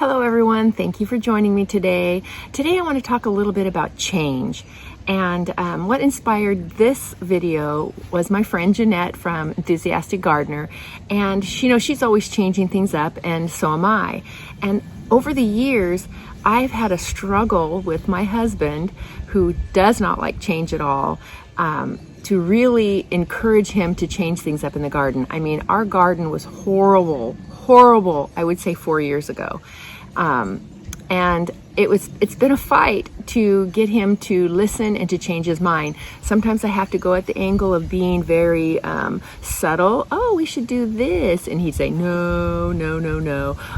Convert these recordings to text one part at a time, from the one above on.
Hello everyone, thank you for joining me today. Today I want to talk a little bit about change. And what inspired this video was my friend Jeanette from Enthusiastic Gardener. And she's always changing things up, and so am I. And over the years, I've had a struggle with my husband, who does not like change at all, to really encourage him to change things up in the garden. I mean, our garden was horrible, I would say 4 years ago. And it's been a fight to get him to listen and to change his mind. Sometimes I have to go at the angle of being very subtle. Oh, we should do this. And he'd say, no.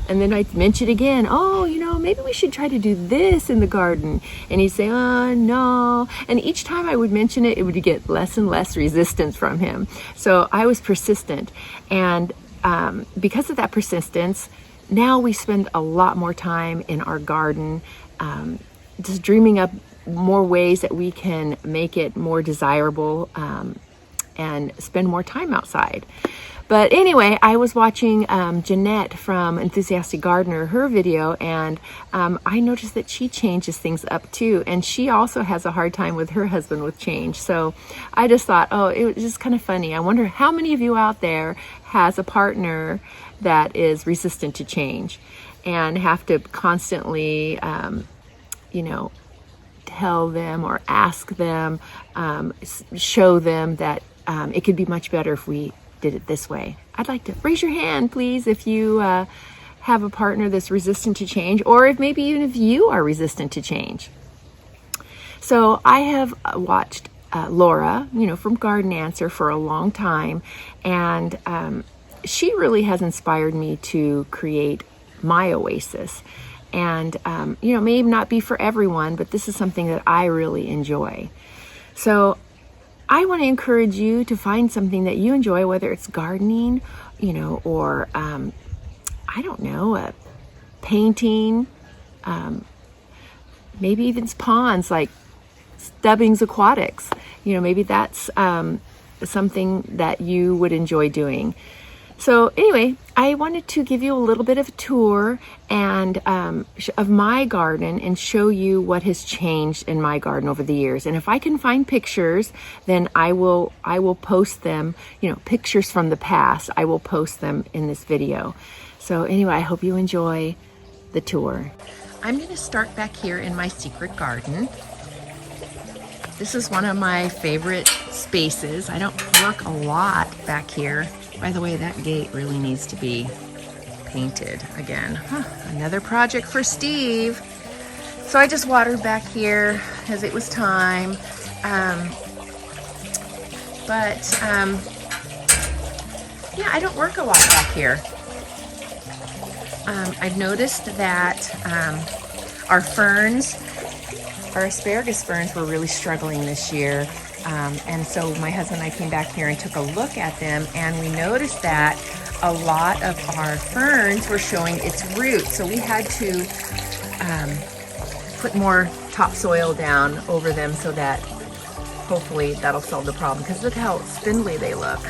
And then I'd mention again, oh, maybe we should try to do this in the garden. And he'd say, oh, no. And each time I would mention it, it would get less and less resistance from him. So I was persistent. And because of that persistence, now we spend a lot more time in our garden, just dreaming up more ways that we can make it more desirable and spend more time outside. But anyway, I was watching Jeanette from Enthusiastic Gardener, her video, and I noticed that she changes things up too. And she also has a hard time with her husband with change. So I just thought, oh, it was just kind of funny. I wonder how many of you out there has a partner that is resistant to change and have to constantly, tell them or ask them, show them that it could be much better if we did it this way. I'd like to raise your hand, please, if you have a partner that's resistant to change, or if maybe even if you are resistant to change. So I have watched Laura, from Garden Answer for a long time, and she really has inspired me to create my oasis. And, may not be for everyone, but this is something that I really enjoy. So I want to encourage you to find something that you enjoy, whether it's gardening, or, painting, maybe even ponds like Stubbings Aquatics. Maybe that's something that you would enjoy doing. So anyway, I wanted to give you a little bit of a tour and of my garden and show you what has changed in my garden over the years. And if I can find pictures, then I will post them, pictures from the past. I will post them in this video. So anyway, I hope you enjoy the tour. I'm going to start back here in my secret garden. This is one of my favorite spaces. I don't work a lot back here. By the way, that gate really needs to be painted again. Another project for Steve. So I just watered back here as it was time. I don't work a lot back here. I've noticed that our ferns, our asparagus ferns, were really struggling this year. And so my husband and I came back here and took a look at them, and we noticed that a lot of our ferns were showing its roots. So we had to put more topsoil down over them so that hopefully that'll solve the problem, because look how spindly they look.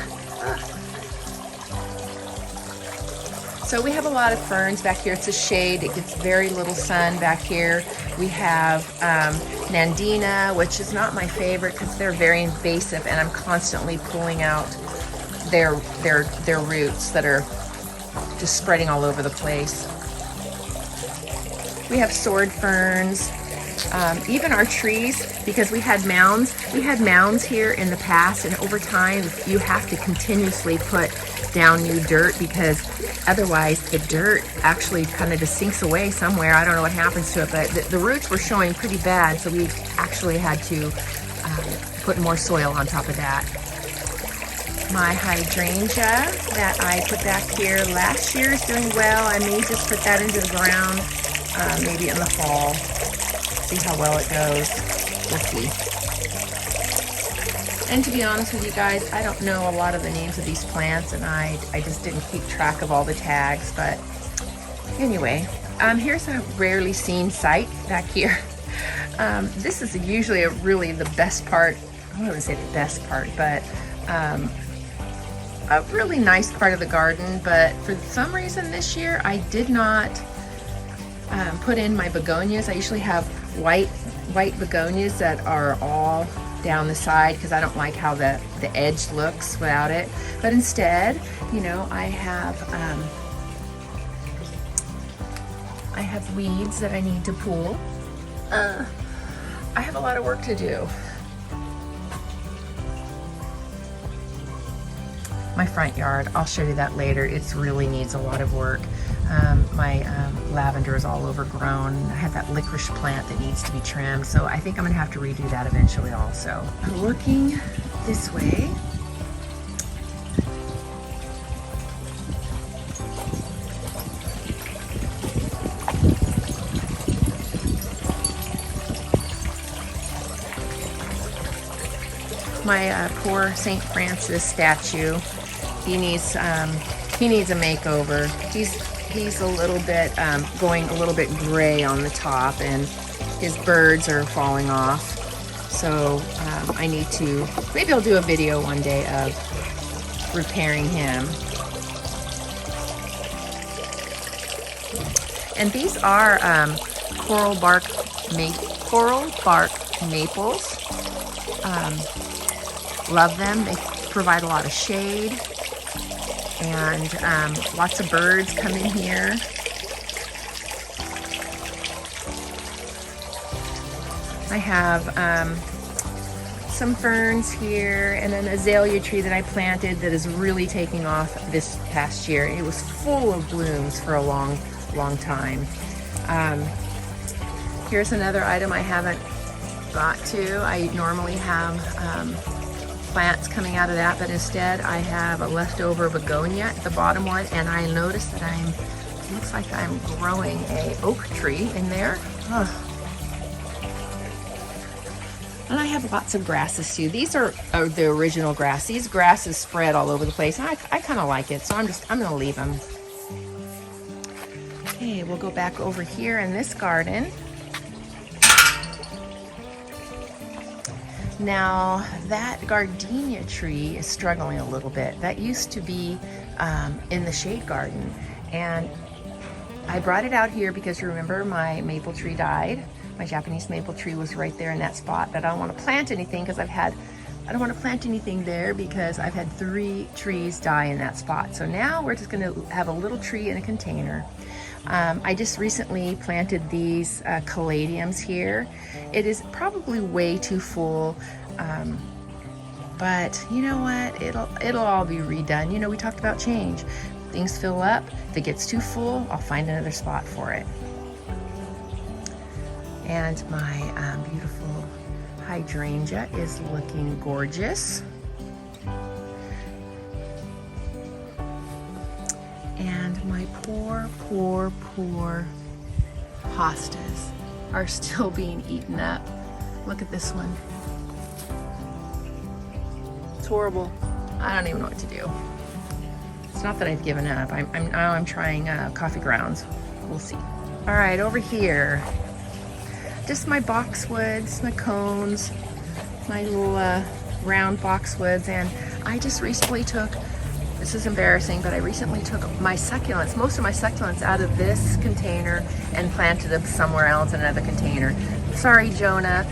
So we have a lot of ferns back here. It's a shade. It gets very little sun back here. We have Nandina, which is not my favorite because they're very invasive, and I'm constantly pulling out their roots that are just spreading all over the place. We have sword ferns. Even our trees, because we had mounds here in the past, and over time you have to continuously put down new dirt, because otherwise the dirt actually kind of just sinks away somewhere. I don't know what happens to it, but the roots were showing pretty bad, so we actually had to put more soil on top of that. My hydrangea that I put back here last year is doing well. I may just put that into the ground maybe in the fall. See how well it goes. We'll see. And to be honest with you guys, I don't know a lot of the names of these plants, and I just didn't keep track of all the tags. But anyway, here's a rarely seen site back here. This is usually really the best part. I wouldn't say the best part, but a really nice part of the garden. But for some reason this year, I did not put in my begonias. I usually have white begonias that are all down the side because I don't like how the edge looks without it. But instead, you know, I have weeds that I need to pull. I have a lot of work to do. My front yard, I'll show you that later. It really needs a lot of work. My lavender is all overgrown. I have that licorice plant that needs to be trimmed, so I think I'm gonna have to redo that eventually also. Looking this way, my poor St. Francis statue, he needs a makeover. He's a little bit going a little bit gray on the top, and his birds are falling off. So I need to, maybe I'll do a video one day of repairing him. And these are coral bark maples. Love them. They provide a lot of shade, and lots of birds come in here. I have some ferns here, and an azalea tree that I planted that is really taking off this past year. It was full of blooms for a long time. Here's another item I haven't got to. I normally have plants coming out of that, but instead I have a leftover begonia at the bottom one, and I noticed that looks like I'm growing a oak tree in there. And I have lots of grasses too. These are the original grass. These grasses spread all over the place, and I kind of like it, so I'm gonna leave them. Okay, we'll go back over here in this garden. Now, that gardenia tree is struggling a little bit. That used to be in the shade garden, and I brought it out here because, remember, my maple tree died. My Japanese maple tree was right there in that spot, but I don't want to plant anything because I don't want to plant anything there because I've had 3 trees die in that spot. So now we're just going to have a little tree in a container. I just recently planted these caladiums here. It is probably way too full, but you know what? It'll all be redone. You know, we talked about change. Things fill up. If it gets too full, I'll find another spot for it. And my beautiful hydrangea is looking gorgeous. And my poor hostas are still being eaten up. Look at this one. It's horrible. I don't even know what to do. It's not that I've given up. I'm trying coffee grounds. We'll see. All right, over here, just my boxwoods, my cones, my little round boxwoods, and I just recently took, this is embarrassing, but I recently took my succulents, most of my succulents, out of this container and planted them somewhere else in another container. Sorry, Jonah,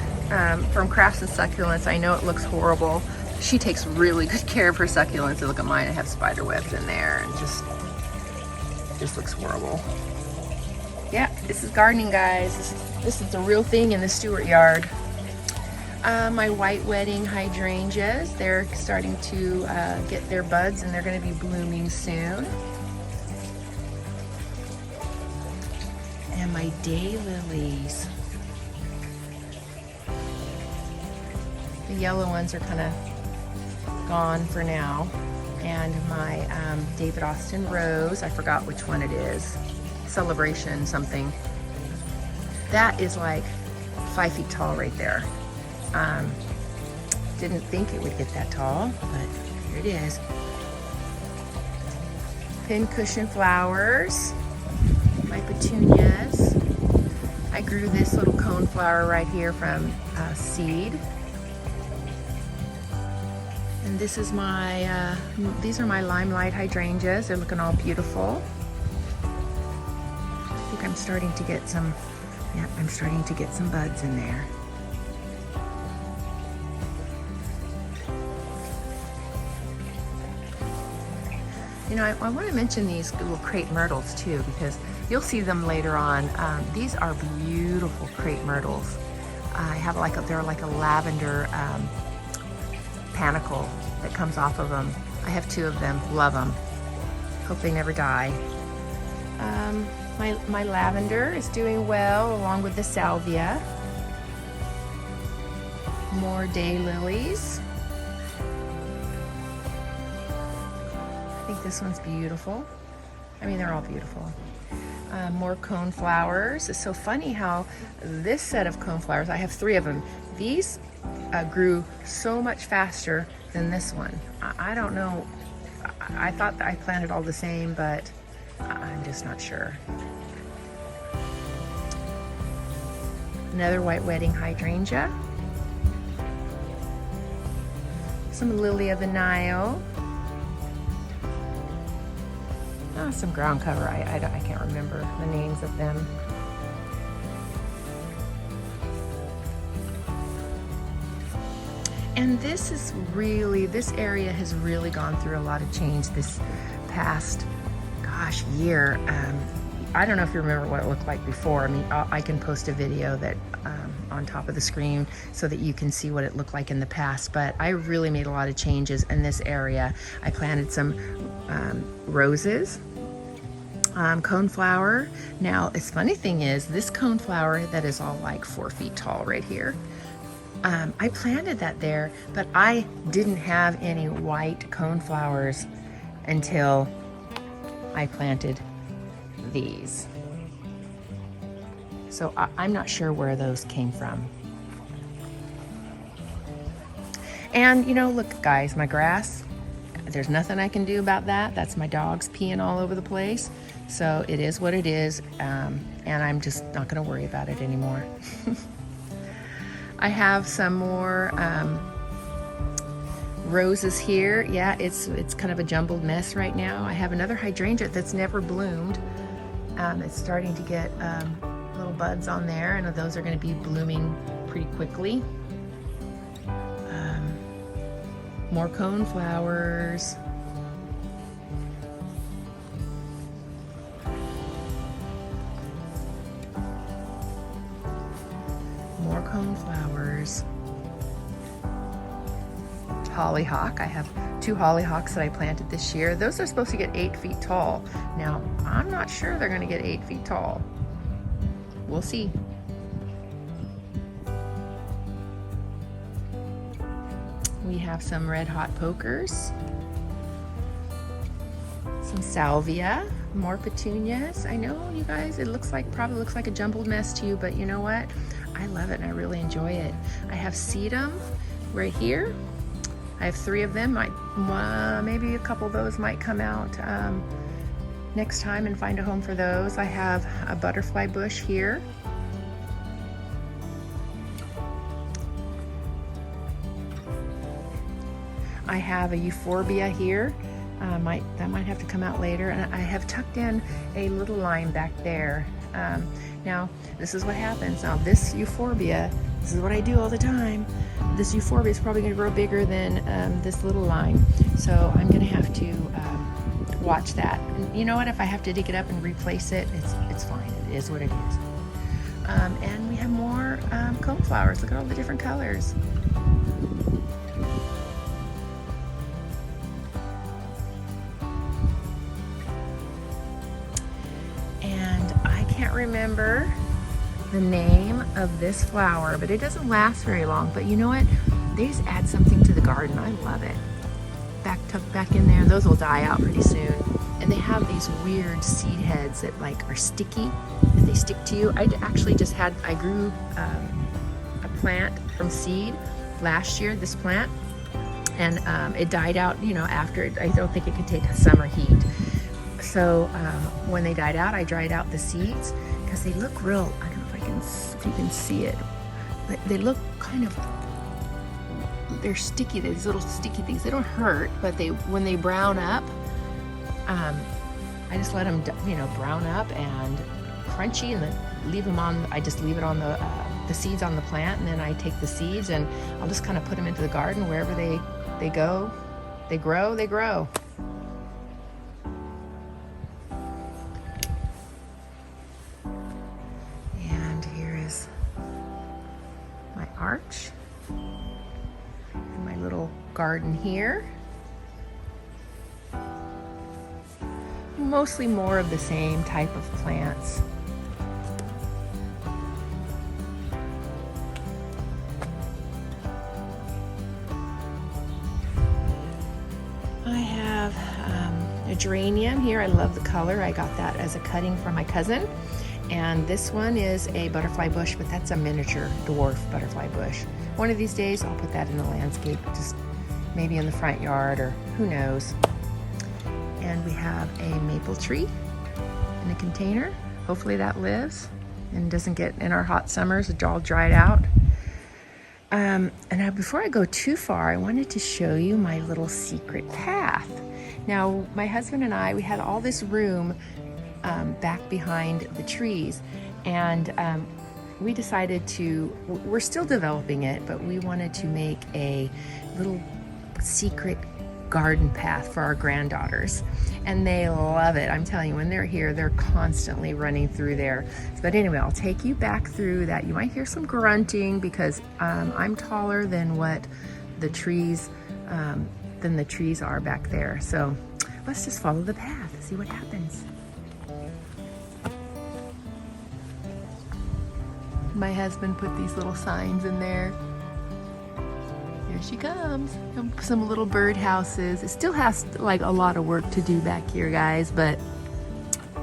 from Crafts and Succulents. I know it looks horrible. She takes really good care of her succulents. And look at mine, I have spider webs in there, and just looks horrible. Yeah, this is gardening, guys. This is the real thing in the Stewart yard. My white wedding hydrangeas, they're starting to get their buds, and they're going to be blooming soon. And my daylilies. The yellow ones are kind of gone for now. And my David Austin rose, I forgot which one it is. Celebration something. That is like 5 feet tall right there. Didn't think it would get that tall, but here it is. Pincushion flowers, my petunias. I grew this little cone flower right here from seed. And this is my, these are my limelight hydrangeas. They're looking all beautiful. I think I I'm starting to get some, yeah, I'm starting to get some buds in there. You know, I want to mention these little crepe myrtles too, because you'll see them later on. These are beautiful crepe myrtles. I have they're like a lavender panicle that comes off of them. I have 2 of them, love them. Hope they never die. My lavender is doing well, along with the salvia. More daylilies. I think this one's beautiful. I mean, they're all beautiful. More coneflowers. It's so funny how this set of coneflowers, I have 3 of them. These grew so much faster than this one. I don't know. I thought that I planted all the same, but I'm just not sure. Another white wedding hydrangea. Some lily of the Nile. Oh, some ground cover. I can't remember the names of them. And this area has really gone through a lot of change this past, gosh, year. I don't know if you remember what it looked like before. I mean, I can post a video that on top of the screen so that you can see what it looked like in the past, but I really made a lot of changes in this area. I planted some roses, coneflower. Now, the funny thing is, this coneflower that is all like 4 feet tall right here, I planted that there, but I didn't have any white coneflowers until I planted these. So I'm not sure where those came from. And you know, look guys, my grass, there's nothing I can do about that. That's my dogs peeing all over the place. So it is what it is, and I'm just not gonna worry about it anymore. I have some more roses here. Yeah, it's kind of a jumbled mess right now. I have another hydrangea that's never bloomed. It's starting to get little buds on there, and those are going to be blooming pretty quickly. More coneflowers. More coneflowers. Hollyhock. I have 2 hollyhocks that I planted this year. Those are supposed to get 8 feet tall. Now, I'm not sure they're going to get 8 feet tall. We'll see. We have some red hot pokers. Some salvia. More petunias. I know, you guys, it probably looks like a jumbled mess to you, but you know what? I love it and I really enjoy it. I have sedum right here. I have 3 of them. Maybe a couple of those might come out next time and find a home for those. I have a butterfly bush here. I have a euphorbia here. That might have to come out later. And I have tucked in a little lime back there. Now, this is what happens. Now, this euphorbia, this is what I do all the time. This euphorbia is probably going to grow bigger than this little lime. So I'm going to have to watch that. And you know what? If I have to dig it up and replace it, it's fine. It is what it is. And we have more coneflowers. Look at all the different colors. And I can't remember the name of this flower, but it doesn't last very long. But you know what? They just add something to the garden. I love it. Tucked back in there. Those will die out pretty soon. And they have these weird seed heads that like are sticky, that they stick to you. I grew a plant from seed last year, this plant, and it died out, you know, after it. I don't think it could take summer heat. So when they died out, I dried out the seeds because they look real, I don't know if you can see it, but they look kind of, they're sticky, these little sticky things. They don't hurt, but when they brown up, I just let them, you know, brown up and crunchy, and then I just leave it on the seeds on the plant, and then I take the seeds and I'll just kind of put them into the garden wherever they go. They grow. And here is my arch and my little garden here. Mostly more of the same type of plants. I have a geranium here. I love the color. I got that as a cutting from my cousin. And this one is a butterfly bush, but that's a miniature dwarf butterfly bush. One of these days I'll put that in the landscape, just maybe in the front yard, or who knows. And we have a maple tree in a container. Hopefully that lives and doesn't get in our hot summers, it's all dried out. Before I go too far, I wanted to show you my little secret path. Now, my husband and I, we had all this room back behind the trees, and we decided we're still developing it, but we wanted to make a little secret garden path for our granddaughters, and they love it. I'm telling you, when they're here, they're constantly running through there. But anyway, I'll take you back through that. You might hear some grunting because I'm taller than what the trees are back there. So let's just follow the path, see what happens. My husband put these little signs in there. Here she comes. Some little bird houses. It still has like a lot of work to do back here, guys, but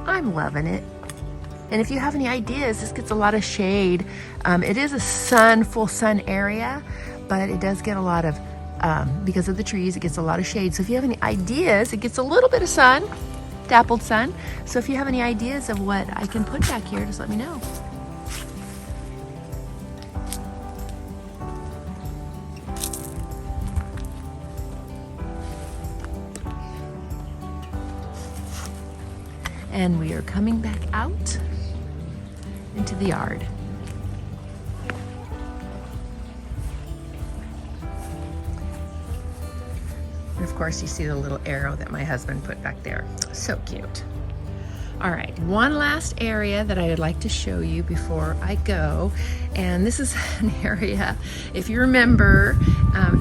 I'm loving it. And if you have any ideas, this gets a lot of shade. It is a full sun area, but it does get a lot of, because of the trees, it gets a lot of shade. So if you have any ideas, it gets a little bit of sun, dappled sun. So if you have any ideas of what I can put back here, just let me know. And we are coming back out into the yard. And of course, you see the little arrow that my husband put back there. So cute. All right, one last area that I would like to show you before I go. And this is an area, if you remember,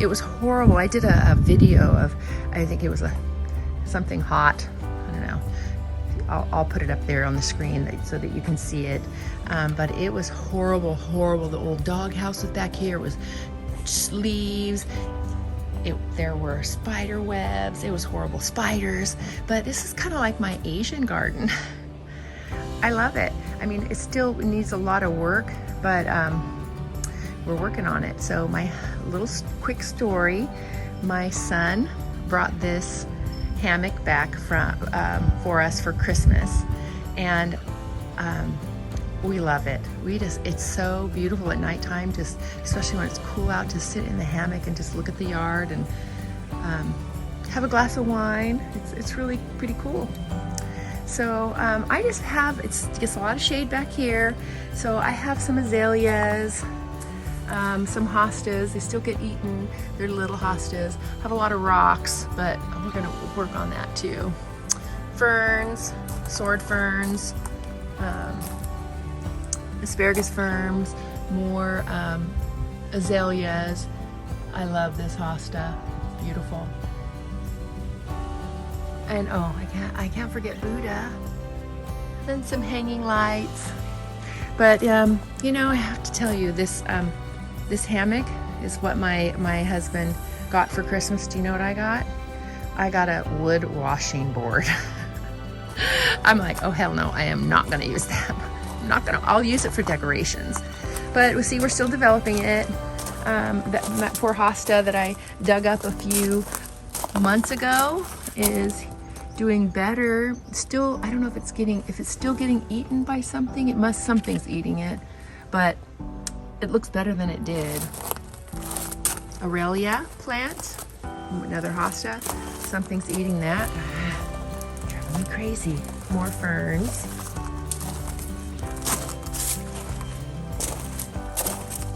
it was horrible. I did a video of, I think it was something hot. I don't know. I'll put it up there on the screen so that you can see it. But it was horrible. The old dog house was back here. It was just leaves. There were spider webs. It was horrible, spiders. But this is kind of like my Asian garden. I love it. I mean, it still needs a lot of work, but we're working on it. So my little quick story, my son brought this hammock back for us for Christmas, and we love it. It's so beautiful at nighttime, just especially when it's cool out, to sit in the hammock and just look at the yard and have a glass of wine. It's really pretty cool. So I just have, it gets a lot of shade back here, so I have some azaleas, some hostas. They still get eaten. They're little hostas. Have a lot of rocks, but we're gonna work on that too. Ferns, sword ferns, asparagus ferns, more azaleas. I love this hosta. Beautiful. And oh, I can't forget Buddha. Then some hanging lights. But you know, I have to tell you, this hammock is what my husband got for Christmas. Do you know what I got? I got a wood washing board. I'm like, oh hell no, I am not gonna use that. I'll use it for decorations. But we see, we're still developing it. That poor hosta that I dug up a few months ago is doing better. Still, I don't know if it's still getting eaten by something. Something's eating it, but it looks better than it did. Aurelia plant, another hosta. Something's eating that. Driving me crazy. More ferns.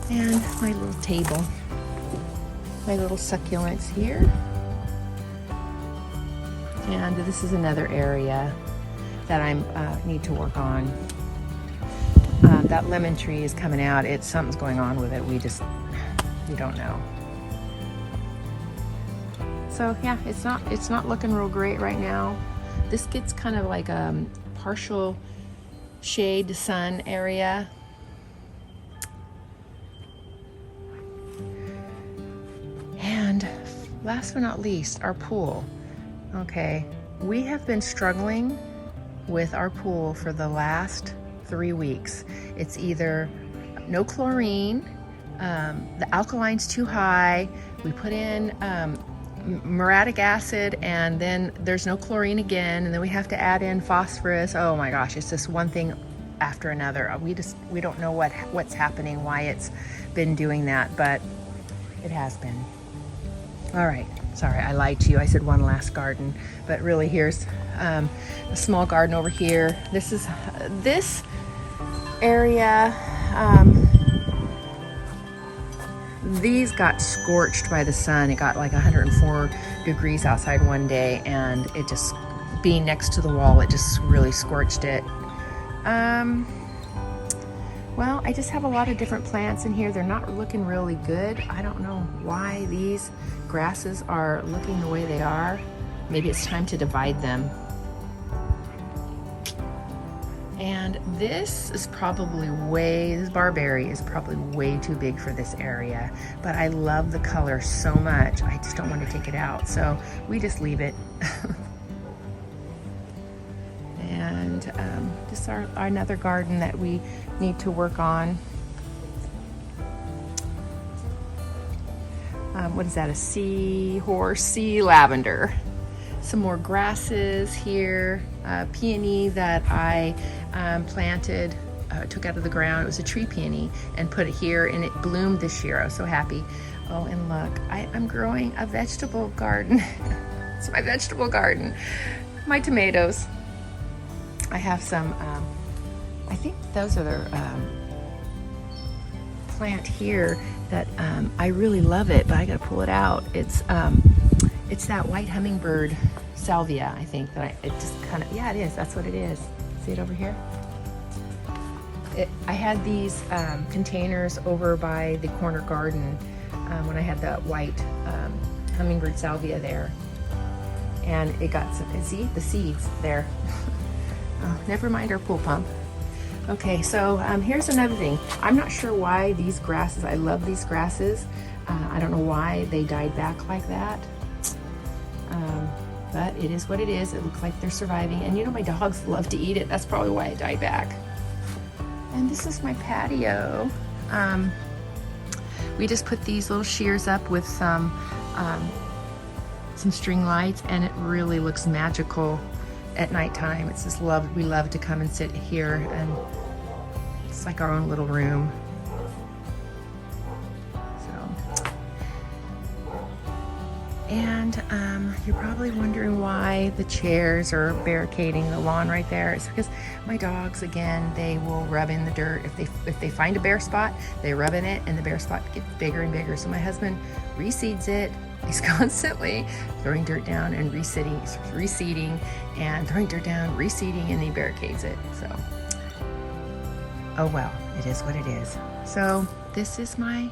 And my little table. My little succulents here. And this is another area that I need to work on. That lemon tree is coming out. Something's going on with it. We don't know. So yeah, it's not looking real great right now. This gets kind of like a partial shade to sun area. And last but not least, our pool. Okay, we have been struggling with our pool for the last 3 weeks. It's either no chlorine, the alkaline's too high, we put in muriatic acid, and then there's no chlorine again, and then we have to add in phosphorus. Oh my gosh, it's just one thing after another. We don't know what's happening, why it's been doing that, but it has been. All right, sorry, I lied to you. I said one last garden, but really here's a small garden over here. This area, these got scorched by the sun. It got like 104 degrees outside one day, and it just, being next to the wall, it just really scorched it. Well, I just have a lot of different plants in here. They're not looking really good. I don't know why these grasses are looking the way they are. Maybe it's time to divide them. And this is probably this barberry is probably way too big for this area, but I love the color so much. I just don't want to take it out, so we just leave it. And just another garden that we need to work on. What is that, a seahorse? Sea lavender. Some more grasses here. Peony that I planted, took out of the ground. It was a tree peony, and put it here, and it bloomed this year. I was so happy. Oh, and look, I'm growing a vegetable garden. It's my vegetable garden. My tomatoes. I have some, I think those are the plant here that I really love it, but I gotta pull it out. It's that white hummingbird salvia, I think, that it just kind of, yeah, it is. That's what it is. See it over here? I had these containers over by the corner garden when I had that white hummingbird salvia there. And it got some, see the seeds there. Oh, never mind our pool pump. Okay, so here's another thing. I'm not sure why these grasses, I love these grasses. I don't know why they died back like that. But it is what it is. It looks like they're surviving. And you know, my dogs love to eat it. That's probably why it died back. And this is my patio. We just put these little shears up with some string lights, and it really looks magical at nighttime. It's just we love to come and sit here, and it's like our own little room. And you're probably wondering why the chairs are barricading the lawn right there. It's because my dogs, again, they will rub in the dirt. If they find a bare spot, they rub in it, and the bare spot gets bigger and bigger. So my husband reseeds it. He's constantly throwing dirt down and reseeding, and throwing dirt down, reseeding, and he barricades it. So, oh well, it is what it is. So this is my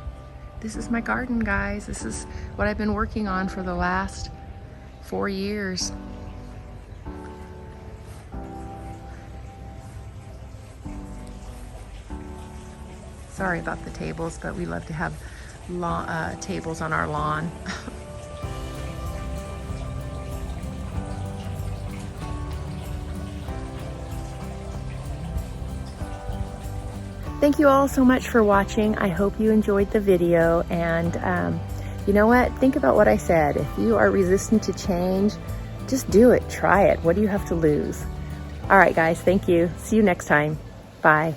garden, guys. This is what I've been working on for the last 4 years. Sorry about the tables, but we love to have tables on our lawn. Thank you all so much for watching. I hope you enjoyed the video, and you know what? Think about what I said. If you are resistant to change, just do it. Try it. What do you have to lose? All right, guys. Thank you. See you next time. Bye.